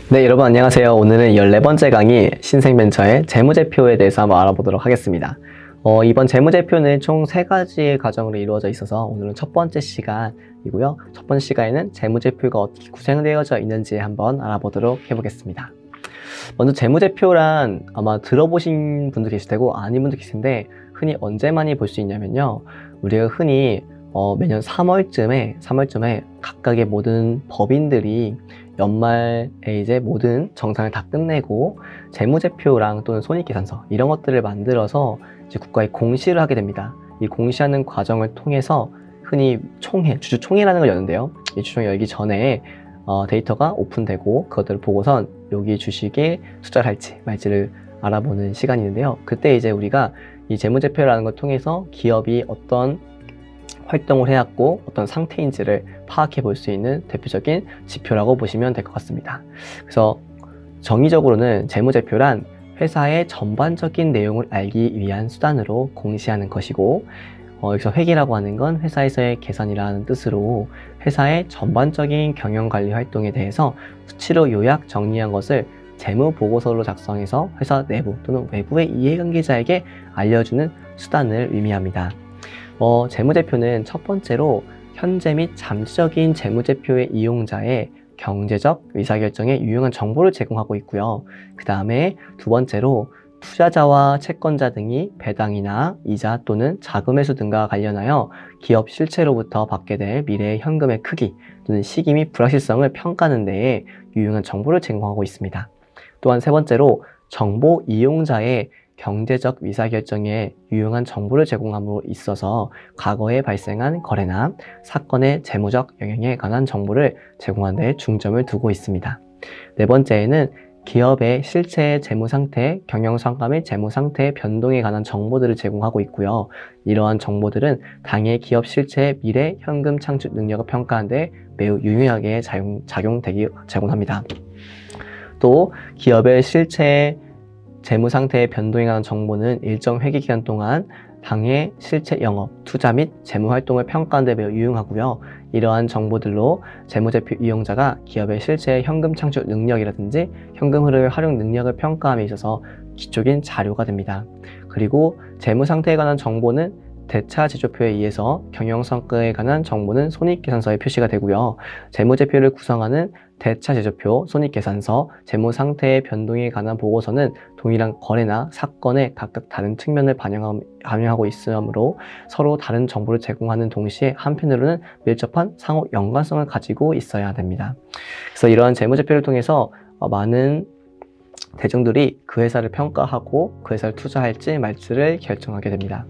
네, 여러분 안녕하세요. 오늘은 14번째 강의 신생벤처의 재무제표에 대해서 한번 알아보도록 하겠습니다. 이번 재무제표는 총 3가지의 과정으로 이루어져 있어서 오늘은 첫 번째 시간이고요. 첫 번째 시간에는 재무제표가 어떻게 구성되어져 있는지 한번 알아보도록 해보겠습니다. 먼저 재무제표란 아마 들어보신 분도 계실 테고 아닌 분도 계실 텐데 흔히 언제 많이 볼 수 있냐면요. 우리가 흔히 매년 3월쯤에 각각의 모든 법인들이 연말에 이제 모든 정산을 다 끝내고 재무제표랑 또는 손익계산서 이런 것들을 만들어서 이제 국가에 공시를 하게 됩니다. 이 공시하는 과정을 통해서 흔히 총회, 주주총회라는 걸 여는데요. 이 주주총회 열기 전에 데이터가 오픈되고 그것들을 보고선 여기 주식에 투자를 할지 말지를 알아보는 시간이 있는데요. 그때 이제 우리가 이 재무제표라는 걸 통해서 기업이 어떤 활동을 해왔고 어떤 상태인지를 파악해 볼 수 있는 대표적인 지표라고 보시면 될 것 같습니다. 그래서 정의적으로는 재무제표란 회사의 전반적인 내용을 알기 위한 수단으로 공시하는 것이고 여기서 회계라고 하는 건 회사에서의 계산이라는 뜻으로 회사의 전반적인 경영관리 활동에 대해서 수치로 요약 정리한 것을 재무보고서로 작성해서 회사 내부 또는 외부의 이해관계자에게 알려주는 수단을 의미합니다. 재무제표는 첫 번째로 현재 및 잠재적인 재무제표의 이용자의 경제적 의사결정에 유용한 정보를 제공하고 있고요. 그 다음에 두 번째로 투자자와 채권자 등이 배당이나 이자 또는 자금 회수 등과 관련하여 기업 실체로부터 받게 될 미래의 현금의 크기 또는 시기 및 불확실성을 평가하는 데에 유용한 정보를 제공하고 있습니다. 또한 세 번째로 정보 이용자의 경제적 의사결정에 유용한 정보를 제공함으로 있어서 과거에 발생한 거래나 사건의 재무적 영향에 관한 정보를 제공하는 데 중점을 두고 있습니다. 네 번째에는 기업의 실제 재무상태, 경영성과 및 재무상태 변동에 관한 정보들을 제공하고 있고요. 이러한 정보들은 당해 기업 실체의 미래 현금 창출 능력을 평가하는 데 매우 유용하게 제공합니다. 또 기업의 실체 재무 상태의 변동에 관한 정보는 일정 회계 기간 동안 당해 실체 영업, 투자 및 재무 활동을 평가하는 데 매우 유용하고요. 이러한 정보들로 재무제표 이용자가 기업의 실제 현금 창출 능력이라든지 현금 흐름의 활용 능력을 평가함에 있어서 기초적인 자료가 됩니다. 그리고 재무 상태에 관한 정보는 대차 제조표에 의해서 경영성과에 관한 정보는 손익계산서에 표시가 되고요. 재무제표를 구성하는 대차 제조표, 손익계산서, 재무상태의 변동에 관한 보고서는 동일한 거래나 사건의 각각 다른 측면을 반영하고 있으므로 서로 다른 정보를 제공하는 동시에 한편으로는 밀접한 상호 연관성을 가지고 있어야 됩니다. 그래서 이러한 재무제표를 통해서 많은 대중들이 그 회사를 평가하고 그 회사를 투자할지 말지를 결정하게 됩니다.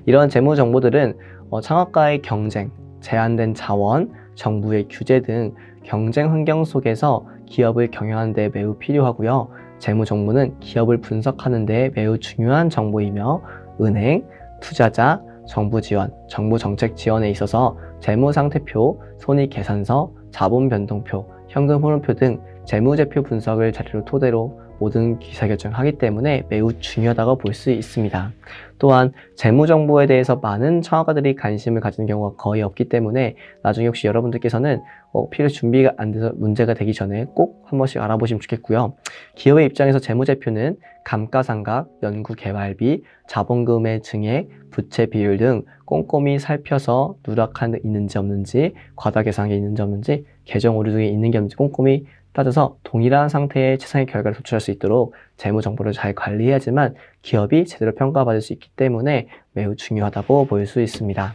이런 재무 정보들은 창업가의 경쟁, 제한된 자원, 정부의 규제 등 경쟁 환경 속에서 기업을 경영하는 데 매우 필요하고요. 재무 정보는 기업을 분석하는 데 매우 중요한 정보이며 은행, 투자자, 정부 지원, 정부 정책 지원에 있어서 재무 상태표, 손익 계산서, 자본 변동표, 현금 흐름표 등 재무제표 분석을 자료로 토대로 모든 기사결정을 하기 때문에 매우 중요하다고 볼 수 있습니다. 또한 재무정보에 대해서 많은 창업가들이 관심을 가지는 경우가 거의 없기 때문에 나중에 혹시 여러분들께서는 필요 준비가 안 돼서 문제가 되기 전에 꼭 한 번씩 알아보시면 좋겠고요. 기업의 입장에서 재무제표는 감가상각, 연구개발비, 자본금의 증액, 부채 비율 등 꼼꼼히 살펴서 누락한 데 있는지 없는지, 과다 계산이 있는지 없는지, 계정 오류 등이 있는 게 없는지 꼼꼼히 따져서 동일한 상태의 최상의 결과를 도출할 수 있도록 재무 정보를 잘 관리해야지만 기업이 제대로 평가받을 수 있기 때문에 매우 중요하다고 볼 수 있습니다.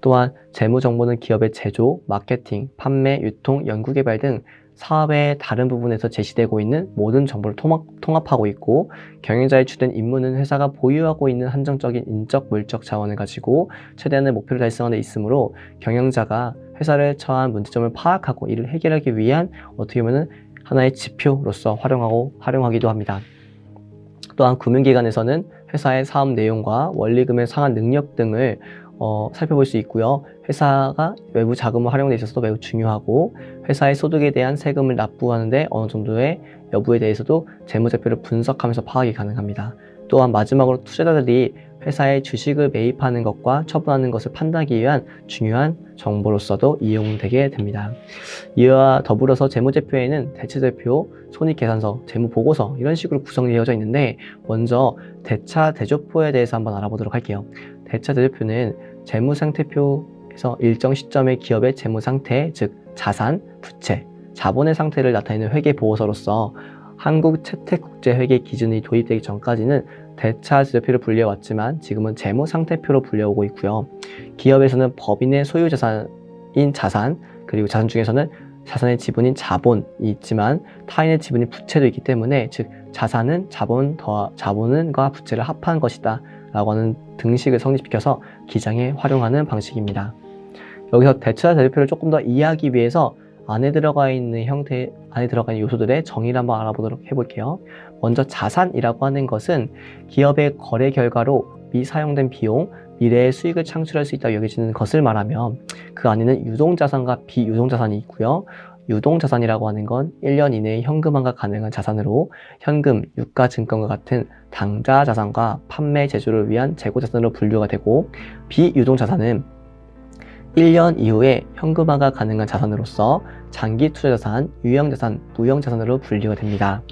또한 재무 정보는 기업의 제조, 마케팅, 판매, 유통, 연구개발 등 사업의 다른 부분에서 제시되고 있는 모든 정보를 통합하고 있고 경영자의 주된 임무는 회사가 보유하고 있는 한정적인 인적, 물적 자원을 가지고 최대한의 목표를 달성하는 데 있으므로 경영자가 회사를 처한 문제점을 파악하고 이를 해결하기 위한 어떻게 보면 하나의 지표로서 활용하기도 합니다. 또한 금융기관에서는 회사의 사업 내용과 원리금의 상환 능력 등을 살펴볼 수 있고요. 회사가 외부 자금을 활용에 있어서도 매우 중요하고 회사의 소득에 대한 세금을 납부하는데 어느 정도의 여부에 대해서도 재무제표를 분석하면서 파악이 가능합니다. 또한 마지막으로 투자자들이 회사의 주식을 매입하는 것과 처분하는 것을 판단하기 위한 중요한 정보로서도 이용되게 됩니다. 이와 더불어서 재무제표에는 대체제표, 손익계산서, 재무보고서 이런 식으로 구성되어져 있는데 먼저 대차대조표에 대해서 한번 알아보도록 할게요. 대차대조표는 재무상태표에서 일정 시점의 기업의 재무상태, 즉 자산, 부채, 자본의 상태를 나타내는 회계보고서로서 한국 채택국제회계 기준이 도입되기 전까지는 대차제표를 분류해왔지만 지금은 재무상태표로 분류하고 있고요. 기업에서는 법인의 소유자산인 자산, 그리고 자산 중에서는 자산의 지분인 자본이 있지만 타인의 지분인 부채도 있기 때문에 즉 자산은 자본과 부채를 합한 것이다 라고 하는 등식을 성립시켜서 기장에 활용하는 방식입니다. 여기서 대차제표를 조금 더 이해하기 위해서 안에 들어가 있는 요소들의 정의를 한번 알아보도록 해볼게요. 먼저 자산이라고 하는 것은 기업의 거래 결과로 미사용된 비용, 미래의 수익을 창출할 수 있다고 여겨지는 것을 말하며 그 안에는 유동자산과 비유동자산이 있고요. 유동자산이라고 하는 건 1년 이내에 현금화가 가능한 자산으로 현금, 유가증권과 같은 당좌자산과 판매 제조를 위한 재고자산으로 분류가 되고 비유동자산은 1년 이후에 현금화가 가능한 자산으로서 장기 투자자산, 유형자산, 무형자산으로 분류가 됩니다.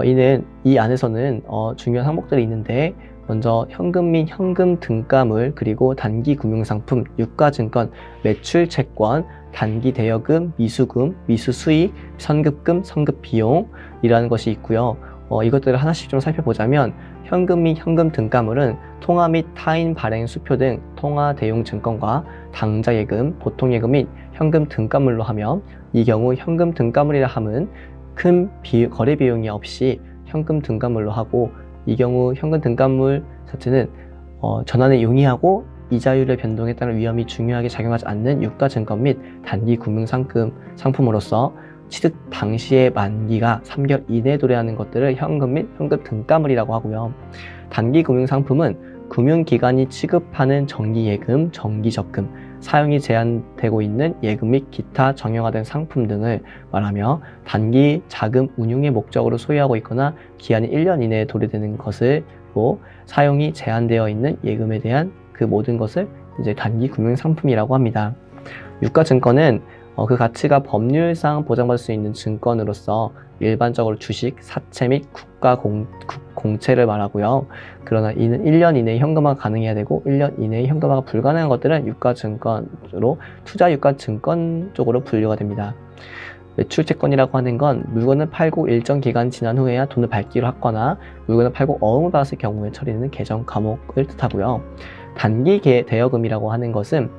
이는 이 안에서는 중요한 항목들이 있는데 먼저 현금 및 현금 등가물, 그리고 단기 금융상품, 유가증권, 매출채권, 단기 대여금, 미수금, 미수수익, 선급금, 선급비용이라는 것이 있고요. 이것들을 하나씩 좀 살펴보자면 현금 및 현금 등가물은 통화 및 타인 발행 수표 등 통화 대용 증권과 당좌예금, 보통예금 및 현금 등가물로 하며 이 경우 현금 등가물이라 함은 큰 거래 비용이 없이 현금 등가물로 하고 이 경우 현금 등가물 자체는 전환에 용이하고 이자율의 변동에 따른 위험이 중요하게 작용하지 않는 유가증권 및 단기 금융상품으로서 취득 당시의 만기가 3개월 이내에 도래하는 것들을 현금 및 현금 등가물이라고 하고요. 단기 금융상품은 금융기관이 취급하는 정기예금, 정기적금, 사용이 제한되고 있는 예금 및 기타 정형화된 상품 등을 말하며 단기 자금 운용의 목적으로 소유하고 있거나 기한이 1년 이내에 도래되는 것을 사용이 제한되어 있는 예금에 대한 그 모든 것을 이제 단기 금융상품이라고 합니다. 유가증권은 그 가치가 법률상 보장받을 수 있는 증권으로서 일반적으로 주식, 사채 및 국가 공채를 말하고요. 그러나 이는 1년 이내에 현금화가 가능해야 되고 1년 이내에 현금화가 불가능한 것들은 유가증권으로 투자유가증권 쪽으로 분류가 됩니다. 매출채권이라고 하는 건 물건을 팔고 일정 기간 지난 후에야 돈을 받기로 하거나 물건을 팔고 어음을 받았을 경우에 처리되는 계정 과목을 뜻하고요. 단기 대여금이라고 하는 것은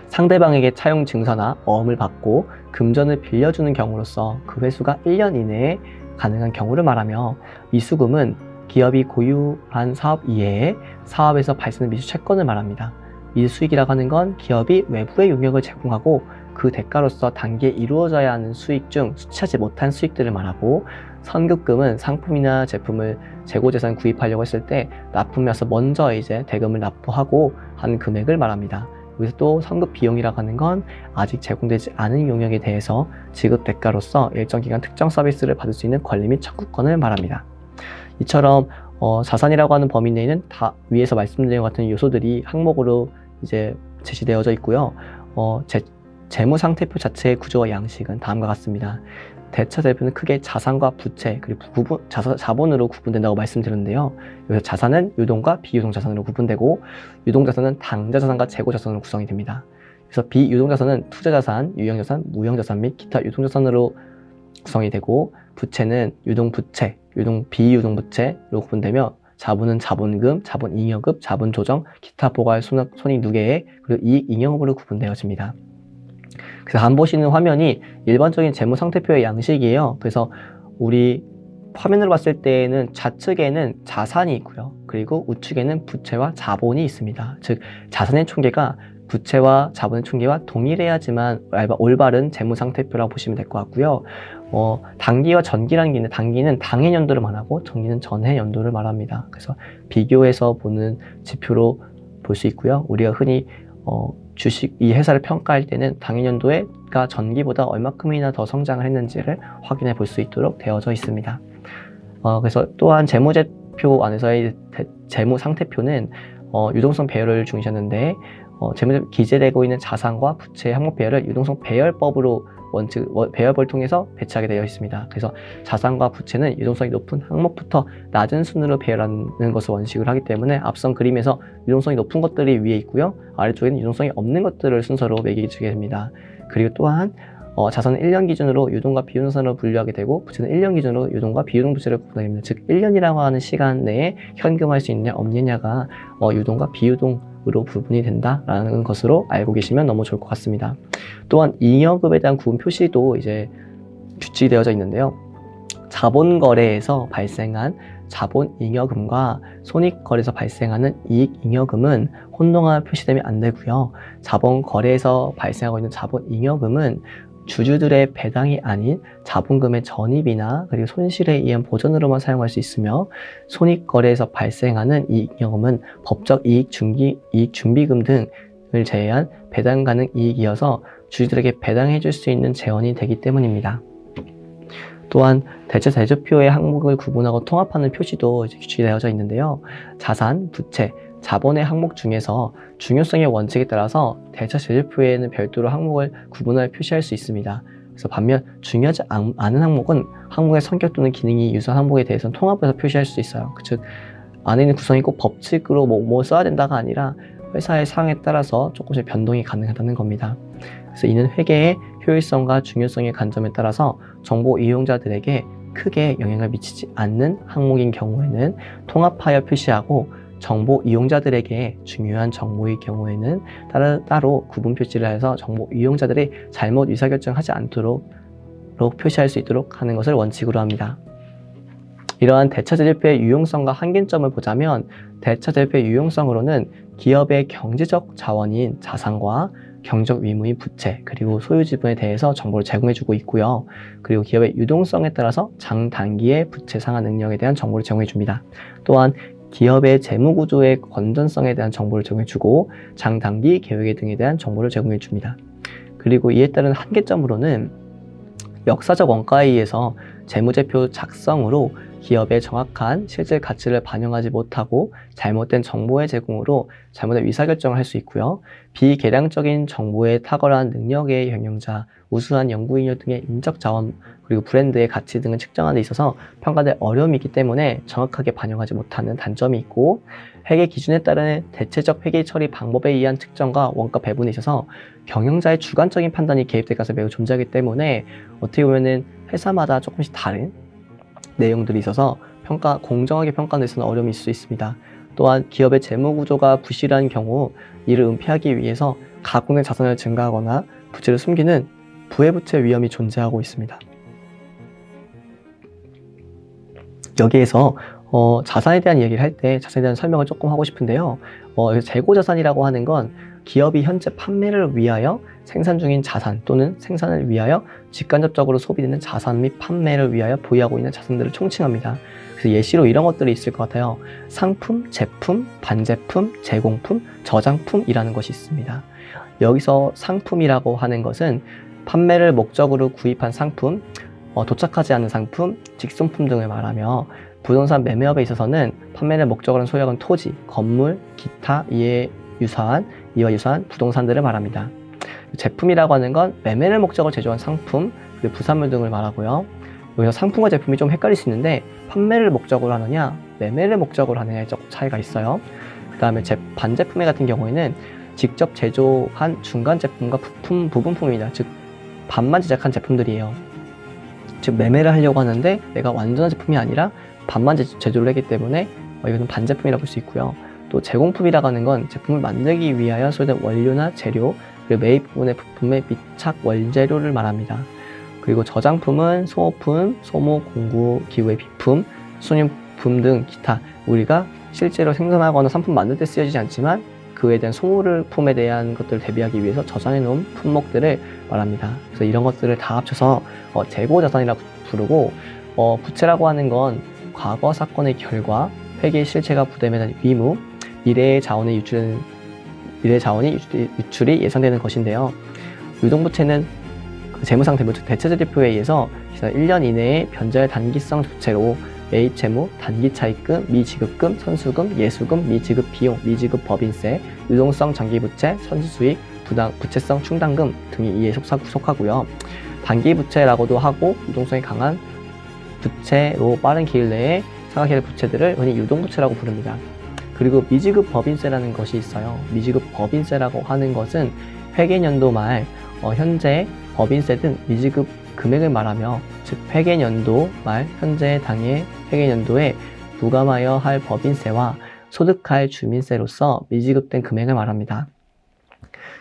상대방에게 차용 증서나 어음을 받고 금전을 빌려주는 경우로서 그 회수가 1년 이내에 가능한 경우를 말하며 미수금은 기업이 고유한 사업 이외에 사업에서 발생하는 미수채권을 말합니다. 미수수익이라고 하는 건 기업이 외부의 용역을 제공하고 그 대가로서 단기에 이루어져야 하는 수익 중 수치하지 못한 수익들을 말하고 선급금은 상품이나 제품을 재고재산 구입하려고 했을 때 납품해서 먼저 이제 대금을 납부하고 한 금액을 말합니다. 여기서 또 선급 비용이라고 하는 건 아직 제공되지 않은 용역에 대해서 지급 대가로서 일정 기간 특정 서비스를 받을 수 있는 권리 및 청구권을 말합니다. 이처럼 자산이라고 하는 범위 내에는 다 위에서 말씀드린 것 같은 요소들이 항목으로 이제 제시되어져 있고요. 재무상태표 자체의 구조와 양식은 다음과 같습니다. 대차대표는 크게 자산과 부채 그리고 자본으로 구분된다고 말씀드렸는데요. 여기서 자산은 유동과 비유동자산으로 구분되고 유동자산은 당좌자산과 재고자산으로 구성이 됩니다. 그래서 비유동자산은 투자자산, 유형자산, 무형자산 및 기타 유동자산으로 구성이 되고 부채는 유동부채, 비유동부채로 구분되며 자본은 자본금, 자본잉여금, 자본조정, 기타 포괄 손익누계 그리고 이익잉여금으로 구분되어집니다. 그래서 다음 보시는 화면이 일반적인 재무상태표의 양식이에요. 그래서 우리 화면으로 봤을 때에는 좌측에는 자산이 있고요. 그리고 우측에는 부채와 자본이 있습니다. 즉 자산의 총계가 부채와 자본의 총계와 동일해야지만 올바른 재무상태표라고 보시면 될 것 같고요. 단기와 전기라는 게 있는데 단기는 당해연도를 말하고 전기는 전해연도를 말합니다. 그래서 비교해서 보는 지표로 볼 수 있고요. 우리가 흔히 이 회사를 평가할 때는 당해년도가 전기보다 얼마큼이나 더 성장을 했는지를 확인해 볼 수 있도록 되어져 있습니다. 그래서 또한 재무제표 재무제표 안에서의 재무상태표는 유동성 배열을 중시하는데 기재되고 있는 자산과 부채의 항목 배열을 유동성 배열법으로 배열법을 통해서 배치하게 되어 있습니다. 그래서 자산과 부채는 유동성이 높은 항목부터 낮은 순으로 배열하는 것을 원칙으로 하기 때문에 앞선 그림에서 유동성이 높은 것들이 위에 있고요. 아래쪽에는 유동성이 없는 것들을 순서로 매겨주게 됩니다. 그리고 또한 자산은 1년 기준으로 유동과 비유동산으로 분류하게 되고 부채는 1년 기준으로 유동과 비유동 부채를 구분하게 됩니다. 즉 1년이라고 하는 시간 내에 현금화할 수 있느냐 없느냐가 유동과 비유동으로 구분이 된다라는 것으로 알고 계시면 너무 좋을 것 같습니다. 또한 잉여금에 대한 구분 표시도 이제 규칙이 되어져 있는데요. 자본거래에서 발생한 자본 잉여금과 손익거래에서 발생하는 이익 잉여금은 혼동하여 표시되면 안 되고요. 자본거래에서 발생하고 있는 자본 잉여금은 주주들의 배당이 아닌 자본금의 전입이나 그리고 손실에 의한 보전으로만 사용할 수 있으며 손익거래에서 발생하는 이익잉여금은 법적 이익준비금 등을 제외한 배당 가능 이익이어서 주주들에게 배당해 줄 수 있는 재원이 되기 때문입니다. 또한 대체대조표의 항목을 구분하고 통합하는 표시도 규칙이 되어져 있는데요. 자산, 부채, 자본의 항목 중에서 중요성의 원칙에 따라서 대체대조표에는 별도로 항목을 구분하여 표시할 수 있습니다. 그래서 반면 중요하지 않은 항목은 항목의 성격 또는 기능이 유사한 항목에 대해서는 통합해서 표시할 수 있어요. 즉 안에 있는 구성이 꼭 법칙으로 뭐 써야 된다가 아니라 회사의 상황에 따라서 조금씩 변동이 가능하다는 겁니다. 그래서 이는 회계의 효율성과 중요성의 관점에 따라서 정보 이용자들에게 크게 영향을 미치지 않는 항목인 경우에는 통합하여 표시하고 정보 이용자들에게 중요한 정보의 경우에는 따로 구분 표시를 해서 정보 이용자들이 잘못 의사결정하지 않도록 표시할 수 있도록 하는 것을 원칙으로 합니다. 이러한 대차대조표의 유용성과 한계점을 보자면 대차대조표의 유용성으로는 기업의 경제적 자원인 자산과 경제적 의무인 부채 그리고 소유 지분에 대해서 정보를 제공해주고 있고요. 그리고 기업의 유동성에 따라서 장단기의 부채 상환 능력에 대한 정보를 제공해줍니다. 또한 기업의 재무구조의 건전성에 대한 정보를 제공해주고 장단기 계획 등에 대한 정보를 제공해줍니다. 그리고 이에 따른 한계점으로는 역사적 원가에 의해서 재무제표 작성으로 기업의 정확한 실질 가치를 반영하지 못하고 잘못된 정보의 제공으로 잘못된 의사결정을 할 수 있고요. 비계량적인 정보의 탁월한 능력의 경영자, 우수한 연구인력 등의 인적 자원, 그리고 브랜드의 가치 등을 측정하는 데 있어서 평가될 어려움이 있기 때문에 정확하게 반영하지 못하는 단점이 있고 회계 기준에 따른 대체적 회계 처리 방법에 의한 측정과 원가 배분에 있어서 경영자의 주관적인 판단이 개입될 가능성이 매우 존재하기 때문에 어떻게 보면은 회사마다 조금씩 다른 내용들이 있어서 공정하게 평가하는 데서는 어려움이 있을 수 있습니다. 또한 기업의 재무구조가 부실한 경우 이를 은폐하기 위해서 가공된 자산을 증가하거나 부채를 숨기는 부해부채 위험이 존재하고 있습니다. 여기에서 자산에 대한 얘기를 할 때 자산에 대한 설명을 조금 하고 싶은데요. 재고자산이라고 하는 건 기업이 현재 판매를 위하여 생산 중인 자산 또는 생산을 위하여 직간접적으로 소비되는 자산 및 판매를 위하여 보유하고 있는 자산들을 총칭합니다. 그래서 예시로 이런 것들이 있을 것 같아요. 상품, 제품, 반제품, 제공품, 저장품이라는 것이 있습니다. 여기서 상품이라고 하는 것은 판매를 목적으로 구입한 상품, 도착하지 않은 상품, 직송품 등을 말하며 부동산 매매업에 있어서는 판매를 목적으로 소유하는 토지, 건물, 기타 이와 유사한 부동산들을 말합니다. 제품이라고 하는 건 매매를 목적으로 제조한 상품, 그리고 부산물 등을 말하고요. 여기서 상품과 제품이 좀 헷갈릴 수 있는데 판매를 목적으로 하느냐, 매매를 목적으로 하느냐에 조금 차이가 있어요. 그 다음에 반제품에 같은 경우에는 직접 제조한 중간 제품과 부분품입니다. 즉 반만 제작한 제품들이에요. 즉 매매를 하려고 하는데 내가 완전한 제품이 아니라 반만 제조를 했기 때문에 이것은 반제품이라고 볼 수 있고요. 또 제공품이라고 하는 건 제품을 만들기 위하여 소요된 원료나 재료, 그리고 매입 부분의 부품의 미착 원재료를 말합니다. 그리고 저장품은 소모품, 소모, 공구, 기후의 비품, 순유품 등 기타 우리가 실제로 생산하거나 상품 만들 때 쓰여지지 않지만 그에 대한 소모품에 대한 것들을 대비하기 위해서 저장해 놓은 품목들을 말합니다. 그래서 이런 것들을 다 합쳐서 재고자산이라고 부르고 부채라고 하는 건 과거 사건의 결과, 회계의 실체가 부담에 대한 의무, 미래의 자원의 유출이 예상되는 것인데요. 유동부채는 재무상태부, 즉 대체제표에 의해서 1년 이내에 변제할 단기성 부채로 매입채무, 단기차입금, 미지급금, 선수금, 예수금, 미지급 비용, 미지급 법인세, 유동성 장기부채, 선수수익, 부채성 충당금 등이 이에 속하고요. 단기부채라고도 하고 유동성이 강한 부채로 빠른 기일 내에 상환될 부채들을 흔히 유동부채라고 부릅니다. 그리고 미지급 법인세라는 것이 있어요. 미지급 법인세라고 하는 것은 회계연도 말 현재 법인세 등 미지급 금액을 말하며, 즉 회계연도 말 현재 당해 회계연도에 부과하여 할 법인세와 소득할 주민세로서 미지급된 금액을 말합니다.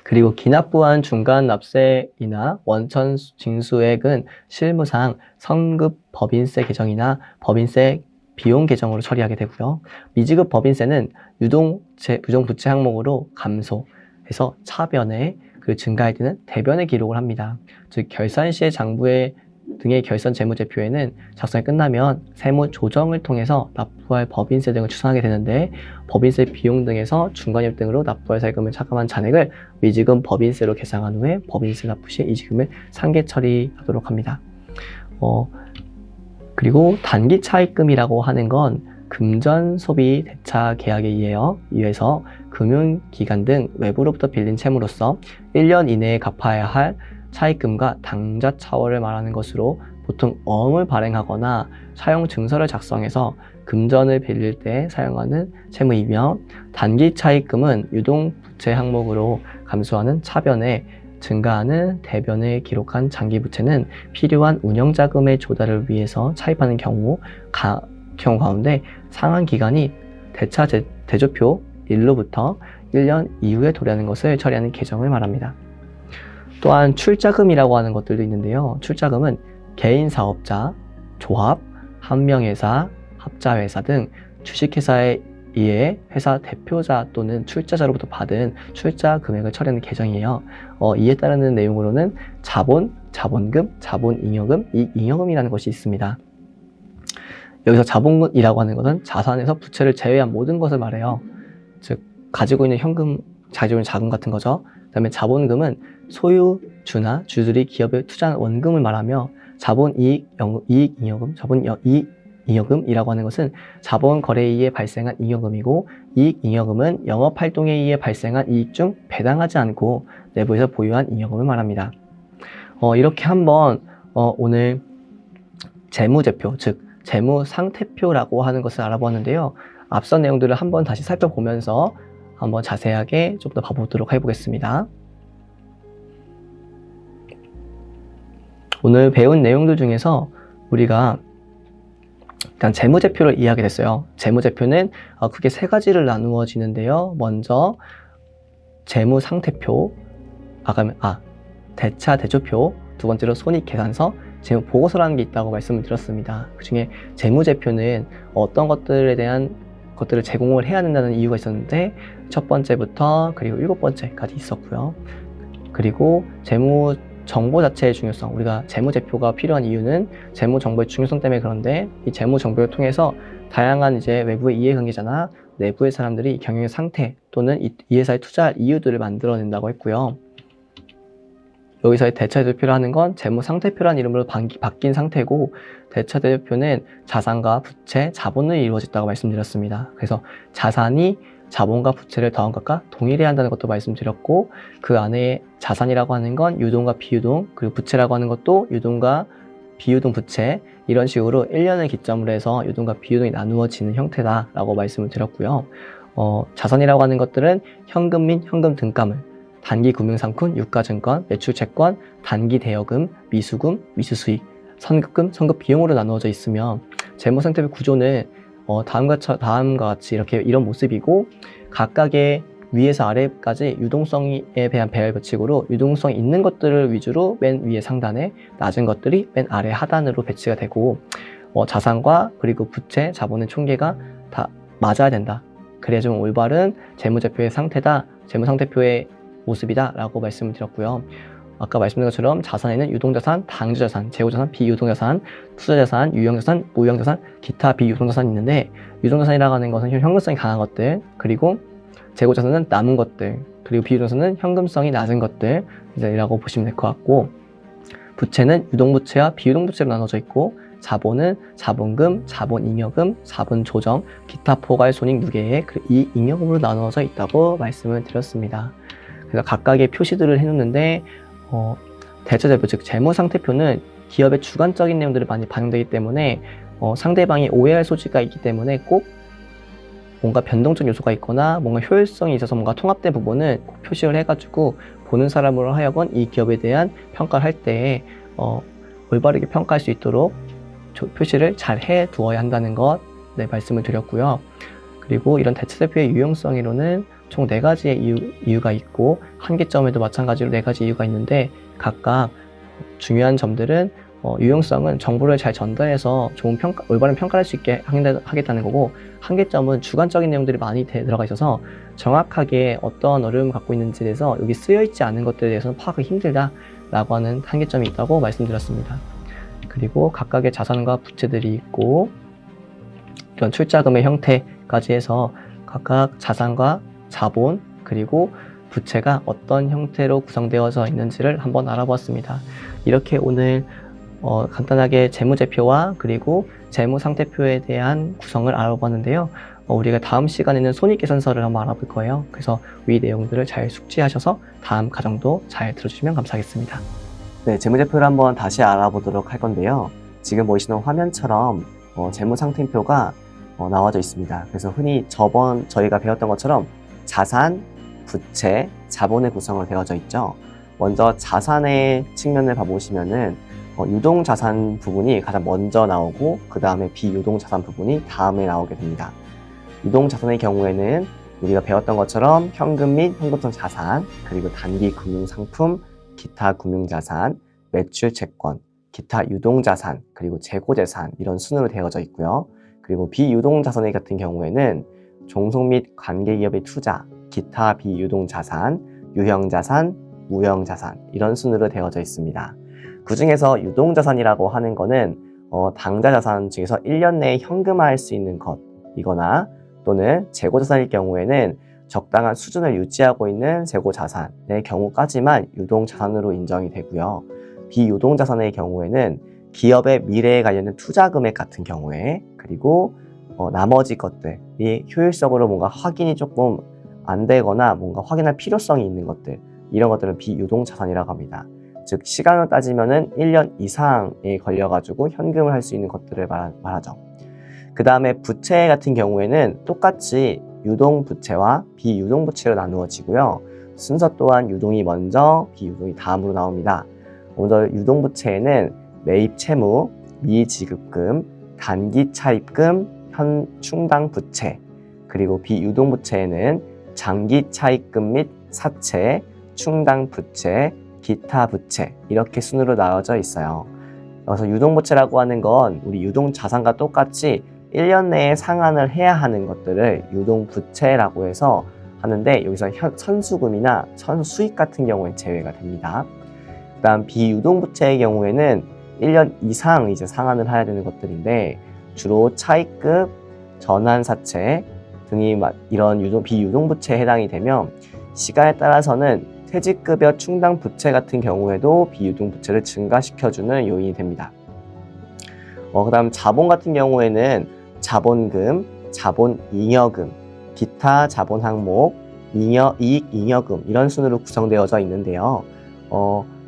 그리고 기납부한 중간 납세이나 원천 징수액은 실무상 성급 법인세 계정이나 법인세 비용 계정으로 처리하게 되고요. 미지급 법인세는 유동부채 항목으로 감소해서 차변에 증가할 때는 대변에 기록을 합니다. 즉 결산 시의 장부에 등의 결산 재무제표에는 작성이 끝나면 세무 조정을 통해서 납부할 법인세 등을 추산하게 되는데, 법인세 비용 등에서 중간입 등으로 납부할 세금을 차감한 잔액을 미지급 법인세로 계상한 후에 법인세 납부 시 이 지금을 상계 처리하도록 합니다. 그리고 단기 차입금이라고 하는 건 금전 소비 대차 계약에 의해서 금융기관 등 외부로부터 빌린 채무로서 1년 이내에 갚아야 할 차입금과 당좌 차월을 말하는 것으로, 보통 어음을 발행하거나 사용 증서를 작성해서 금전을 빌릴 때 사용하는 채무이며, 단기 차입금은 유동부채 항목으로 감소하는 차변에 증가하는 대변에 기록한 장기부채는 필요한 운영자금의 조달을 위해서 차입하는 경우 가운데 상환 기간이 대차 대조표 1로부터 1년 이후에 도래하는 것을 처리하는 계정을 말합니다. 또한 출자금이라고 하는 것들도 있는데요. 출자금은 개인 사업자, 조합, 한명회사, 합자회사 등 주식회사에 의해 회사 대표자 또는 출자자로부터 받은 출자 금액을 처리하는 계정이에요. 이에 따르는 내용으로는 자본, 자본금, 자본잉여금, 이익잉여금이라는 것이 있습니다. 여기서 자본이라고 하는 것은 자산에서 부채를 제외한 모든 것을 말해요. 즉 가지고 있는 자금 같은 거죠. 그 다음에 자본금은 소유주나 주들이 기업에 투자한 원금을 말하며, 자본이익잉여금이라고 하는 것은 자본 거래에 의해 발생한 잉여금이고, 이익잉여금은 영업활동에 의해 발생한 이익 중 배당하지 않고 내부에서 보유한 잉여금을 말합니다. 이렇게 한번 오늘 재무제표, 즉 재무상태표라고 하는 것을 알아보았는데요. 앞선 내용들을 한번 다시 살펴보면서 한번 자세하게 좀 더 봐보도록 해보겠습니다. 오늘 배운 내용들 중에서 우리가 일단 재무제표를 이해하게 됐어요. 재무제표는 크게 세 가지를 나누어지는데요. 먼저 재무상태표, 대차 대조표, 두 번째로 손익계산서, 재무보고서라는 게 있다고 말씀을 드렸습니다. 그 중에 재무제표는 어떤 것들에 대한 것들을 제공을 해야 된다는 이유가 있었는데, 첫 번째부터 그리고 7번째까지 있었고요. 그리고 재무 정보 자체의 중요성, 우리가 재무제표가 필요한 이유는 재무정보의 중요성 때문에 그런데, 이 재무정보를 통해서 다양한 이제 외부의 이해관계자나 내부의 사람들이 경영의 상태 또는 이 회사에 투자할 이유들을 만들어낸다고 했고요. 여기서의 대차대조표를 하는 건 재무상태표라는 이름으로 바뀐 상태고, 대차대조표는 자산과 부채, 자본을 이루어졌다고 말씀드렸습니다. 그래서 자산이 자본과 부채를 더한 것과 동일해야 한다는 것도 말씀드렸고, 그 안에 자산이라고 하는 건 유동과 비유동, 그리고 부채라고 하는 것도 유동과 비유동 부채, 이런 식으로 1년을 기점으로 해서 유동과 비유동이 나누어지는 형태다라고 말씀을 드렸고요. 자산이라고 하는 것들은 현금 및 현금 등가물, 단기 금융상품, 유가증권, 매출채권, 단기 대여금, 미수금, 미수수익, 선급금, 선급비용으로 나누어져 있으며, 재무상태표 구조는 다음과 같이 이런 모습이고, 각각의 위에서 아래까지 유동성에 대한 배열 법칙으로 유동성 있는 것들을 위주로 맨 위에 상단에, 낮은 것들이 맨 아래 하단으로 배치가 되고, 자산과 그리고 부채, 자본의 총계가 다 맞아야 된다. 그래야 좀 올바른 재무제표의 상태다, 재무상태표의 모습이다 라고 말씀을 드렸고요. 아까 말씀드린 것처럼 자산에는 유동자산, 당주자산, 재고자산, 비유동자산, 투자자산, 유형자산, 무형자산, 기타 비유동자산이 있는데, 유동자산이라고 하는 것은 현금성이 강한 것들, 그리고 재고자산은 남은 것들, 그리고 비유동자산은 현금성이 낮은 것들이라고 보시면 될 것 같고, 부채는 유동부채와 비유동부채로 나눠져 있고, 자본은 자본금, 자본잉여금, 자본조정, 기타 포괄손익 6개의 이익잉여금으로 나누어져 있다고 말씀을 드렸습니다. 그래서 각각의 표시들을 해놓는데 대처제표, 즉 재무상태표는 기업의 주관적인 내용들이 많이 반영되기 때문에 상대방이 오해할 소지가 있기 때문에 꼭 뭔가 변동적 요소가 있거나 뭔가 효율성이 있어서 뭔가 통합된 부분은 꼭 표시를 해가지고 보는 사람으로 하여금 이 기업에 대한 평가를 할 때 올바르게 평가할 수 있도록 표시를 잘 해두어야 한다는 것 말씀을 드렸고요. 그리고 이런 대체대표의 유용성으로는 총 4가지의 이유가 있고 한계점에도 마찬가지로 4가지 이유가 있는데 각각 중요한 점들은 유용성은 정보를 잘 전달해서 좋은 올바른 평가를 할 수 있게 하겠다는 거고, 한계점은 주관적인 내용들이 많이 들어가 있어서 정확하게 어떤 어려움을 갖고 있는지에 대해서 여기 쓰여있지 않은 것들에 대해서는 파악하기 힘들다라고 하는 한계점이 있다고 말씀드렸습니다. 그리고 각각의 자산과 부채들이 있고 이런 출자금의 형태까지 해서 각각 자산과 자본 그리고 부채가 어떤 형태로 구성되어져 있는지를 한번 알아보았습니다. 이렇게 오늘 간단하게 재무제표와 그리고 재무상태표에 대한 구성을 알아봤는데요. 우리가 다음 시간에는 손익계산서를 한번 알아볼 거예요. 그래서 위 내용들을 잘 숙지하셔서 다음 과정도 잘 들어주시면 감사하겠습니다. 네, 재무제표를 한번 다시 알아보도록 할 건데요. 지금 보시는 화면처럼 재무상태표가 나와져 있습니다. 그래서 흔히 저희가 배웠던 것처럼 자산, 부채, 자본의 구성으로 되어져 있죠. 먼저 자산의 측면을 봐보시면은 유동자산 부분이 가장 먼저 나오고 그 다음에 비유동자산 부분이 다음에 나오게 됩니다. 유동자산의 경우에는 우리가 배웠던 것처럼 현금 및 현금성 자산, 그리고 단기 금융상품, 기타 금융자산, 매출 채권, 기타 유동자산, 그리고 재고재산 이런 순으로 되어져 있고요. 그리고 비유동자산 같은 경우에는 종속 및 관계기업의 투자, 기타 비유동자산, 유형자산, 무형자산 이런 순으로 되어져 있습니다. 그 중에서 유동자산이라고 하는 거는 당좌자산 중에서 1년 내에 현금화할 수 있는 것이거나 또는 재고자산일 경우에는 적당한 수준을 유지하고 있는 재고자산의 경우까지만 유동자산으로 인정이 되고요. 비유동자산의 경우에는 기업의 미래에 관련된 투자 금액 같은 경우에 그리고 나머지 것들이 효율적으로 뭔가 확인이 조금 안 되거나 뭔가 확인할 필요성이 있는 것들, 이런 것들은 비유동자산이라고 합니다. 즉 시간으로 따지면은 1년 이상에 걸려가지고 현금을 할 수 있는 것들을 말하죠. 그 다음에 부채 같은 경우에는 똑같이 유동부채와 비유동부채로 나누어지고요. 순서 또한 유동이 먼저, 비유동이 다음으로 나옵니다. 먼저 유동부채에는 매입채무, 미지급금, 단기차입금, 충당부채, 그리고 비유동부채에는 장기차입금 및 사채, 충당부채, 기타 부채 이렇게 순으로 나눠져 있어요. 그래서 유동부채라고 하는 건 우리 유동자산과 똑같이 1년 내에 상환을 해야 하는 것들을 유동부채라고 해서 하는데 여기서 선수금이나 선수익 같은 경우에 제외가 됩니다. 그 다음 비유동부채의 경우에는 1년 이상 이제 상환을 해야 되는 것들인데 주로 차입금, 전환사채 등이 이런 비유동부채에 해당이 되면 시간에 따라서는 퇴직급여 충당부채 같은 경우에도 비유동부채를 증가시켜주는 요인이 됩니다. 그 다음 자본 같은 경우에는 자본금, 자본잉여금, 기타 자본항목, 이익잉여금 이런 순으로 구성되어져 있는데요.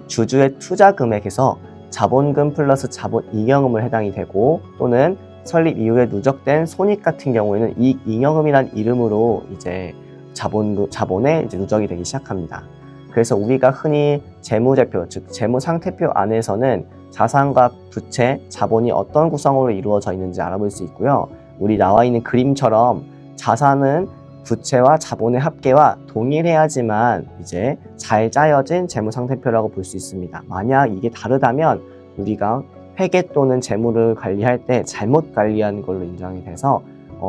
주주의 투자 금액에서 자본금 플러스 자본잉여금을 해당이 되고 또는 설립 이후에 누적된 손익 같은 경우에는 이익잉여금이란 이름으로 이제 자본에 이제 누적이 되기 시작합니다. 그래서 우리가 흔히 재무제표, 즉 재무상태표 안에서는 자산과 부채, 자본이 어떤 구성으로 이루어져 있는지 알아볼 수 있고요. 우리 나와 있는 그림처럼 자산은 부채와 자본의 합계와 동일해야지만 이제 잘 짜여진 재무상태표라고 볼 수 있습니다. 만약 이게 다르다면 우리가 회계 또는 재무를 관리할 때 잘못 관리한 걸로 인정이 돼서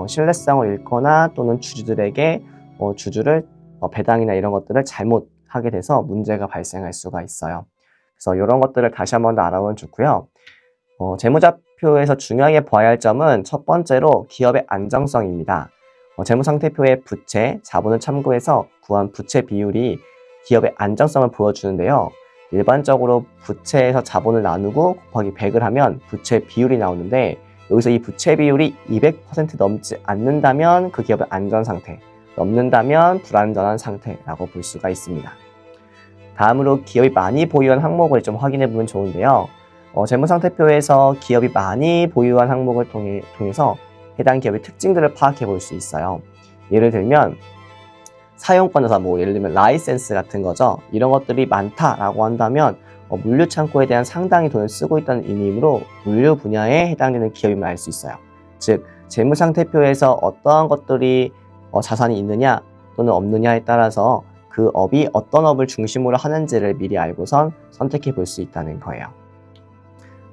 신뢰성을 잃거나 또는 주주들에게 주주를 배당이나 이런 것들을 잘못하게 돼서 문제가 발생할 수가 있어요. 그래서 이런 것들을 다시 한번 더 알아보면 좋고요. 재무제표에서 중요하게 봐야 할 점은 첫 번째로 기업의 안정성입니다. 재무상태표의 부채, 자본을 참고해서 구한 부채 비율이 기업의 안정성을 보여주는데요. 일반적으로 부채에서 자본을 나누고 곱하기 100을 하면 부채 비율이 나오는데, 여기서 이 부채 비율이 200% 넘지 않는다면 그 기업의 안전 상태, 넘는다면 불안전한 상태라고 볼 수가 있습니다. 다음으로 기업이 많이 보유한 항목을 좀 확인해 보면 좋은데요. 재무상태표에서 기업이 많이 보유한 항목을 통해서 해당 기업의 특징들을 파악해 볼 수 있어요. 예를 들면 사용권자사, 예를 들면 라이센스 같은 거죠. 이런 것들이 많다라고 한다면 물류 창고에 대한 상당히 돈을 쓰고 있다는 의미이므로 물류 분야에 해당되는 기업임을 알 수 있어요. 즉, 재무상태표에서 어떠한 것들이 자산이 있느냐 또는 없느냐에 따라서 그 업이 어떤 업을 중심으로 하는지를 미리 알고선 선택해 볼 수 있다는 거예요.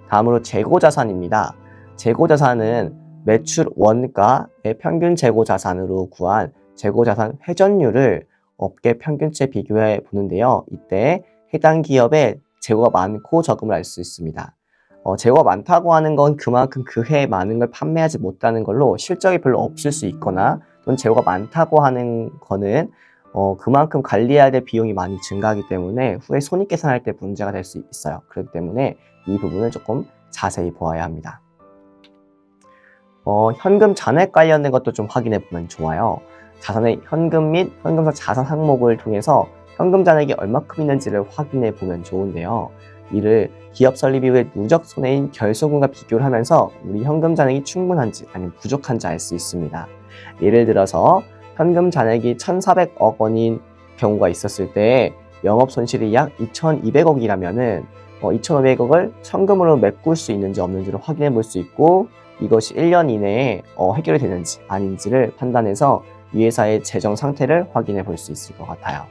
다음으로 재고자산입니다. 재고자산은 매출 원가의 평균 재고자산으로 구한 재고자산 회전율을 업계 평균치에 비교해 보는데요. 이때 해당 기업의 재고가 많고 적음을 알 수 있습니다. 재고가 많다고 하는 건 그만큼 그 해에 많은 걸 판매하지 못하는 걸로 실적이 별로 없을 수 있거나, 또는 재고가 많다고 하는 거는 그만큼 관리해야 될 비용이 많이 증가하기 때문에 후에 손익계산할 때 문제가 될 수 있어요. 그렇기 때문에 이 부분을 조금 자세히 보아야 합니다. 현금 잔액 관련된 것도 좀 확인해 보면 좋아요. 자산의 현금 및 현금성 자산 항목을 통해서 현금 잔액이 얼마큼 있는지를 확인해 보면 좋은데요. 이를 기업 설립 이후에 누적 손해인 결손금과 비교를 하면서 우리 현금 잔액이 충분한지 아니면 부족한지 알 수 있습니다. 예를 들어서 현금 잔액이 1,400억 원인 경우가 있었을 때 영업 손실이 약 2,200억이라면은 2,500억을 현금으로 메꿀 수 있는지 없는지를 확인해 볼 수 있고, 이것이 1년 이내에 해결이 되는지 아닌지를 판단해서 이 회사의 재정 상태를 확인해 볼 수 있을 것 같아요.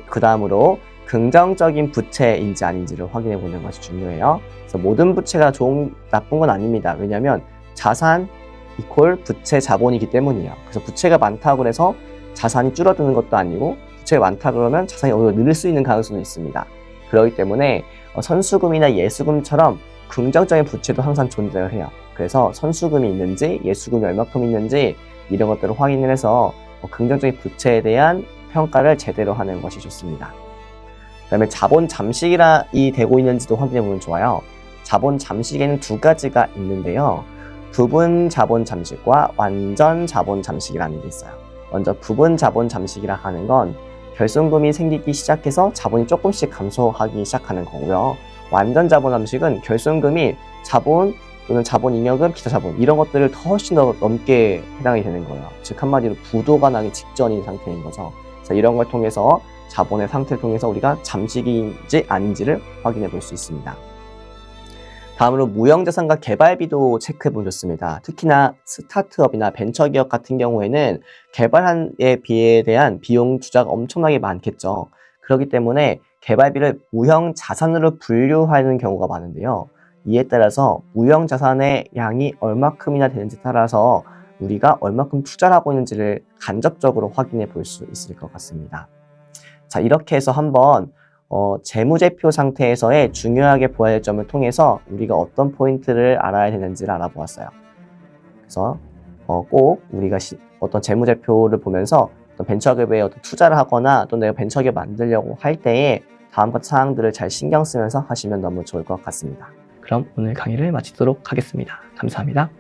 그 다음으로 긍정적인 부채인지 아닌지를 확인해 보는 것이 중요해요. 그래서 모든 부채가 나쁜 건 아닙니다. 왜냐하면 자산 이퀄 부채 자본이기 때문이에요. 그래서 부채가 많다고 해서 자산이 줄어드는 것도 아니고, 부채가 많다 그러면 자산이 오히려 늘 수 있는 가능성도 있습니다. 그렇기 때문에 선수금이나 예수금처럼 긍정적인 부채도 항상 존재를 해요. 그래서 선수금이 있는지 예수금이 얼마큼 있는지 이런 것들을 확인을 해서 긍정적인 부채에 대한 평가를 제대로 하는 것이 좋습니다. 그 다음에 자본 잠식이 되고 있는지도 확인해 보면 좋아요. 자본 잠식에는 두 가지가 있는데요. 부분 자본 잠식과 완전 자본 잠식이라는 게 있어요. 먼저 부분 자본 잠식이라 하는 건 결손금이 생기기 시작해서 자본이 조금씩 감소하기 시작하는 거고요. 완전 자본 잠식은 결손금이 자본 또는 자본 잉여금, 기타 자본 이런 것들을 훨씬 더 넘게 해당이 되는 거예요. 즉 한마디로 부도가 나기 직전인 상태인 거죠. 그래서 이런 걸 통해서 자본의 상태를 통해서 우리가 잠식인지 아닌지를 확인해 볼 수 있습니다. 다음으로 무형자산과 개발비도 체크해보면 좋습니다. 특히나 스타트업이나 벤처기업 같은 경우에는 개발에 대한 비용 투자가 엄청나게 많겠죠. 그렇기 때문에 개발비를 무형자산으로 분류하는 경우가 많은데요. 이에 따라서 무형자산의 양이 얼마큼이나 되는지 따라서 우리가 얼마큼 투자를 하고 있는지를 간접적으로 확인해 볼 수 있을 것 같습니다. 자, 이렇게 해서 한번 재무제표 상태에서의 중요하게 보아야 할 점을 통해서 우리가 어떤 포인트를 알아야 되는지를 알아보았어요. 그래서 꼭 우리가 어떤 재무제표를 보면서 어떤 벤처기업에 어떤 투자를 하거나 또 내가 벤처기업 만들려고 할 때에 다음과 사항들을 잘 신경 쓰면서 하시면 너무 좋을 것 같습니다. 그럼 오늘 강의를 마치도록 하겠습니다. 감사합니다.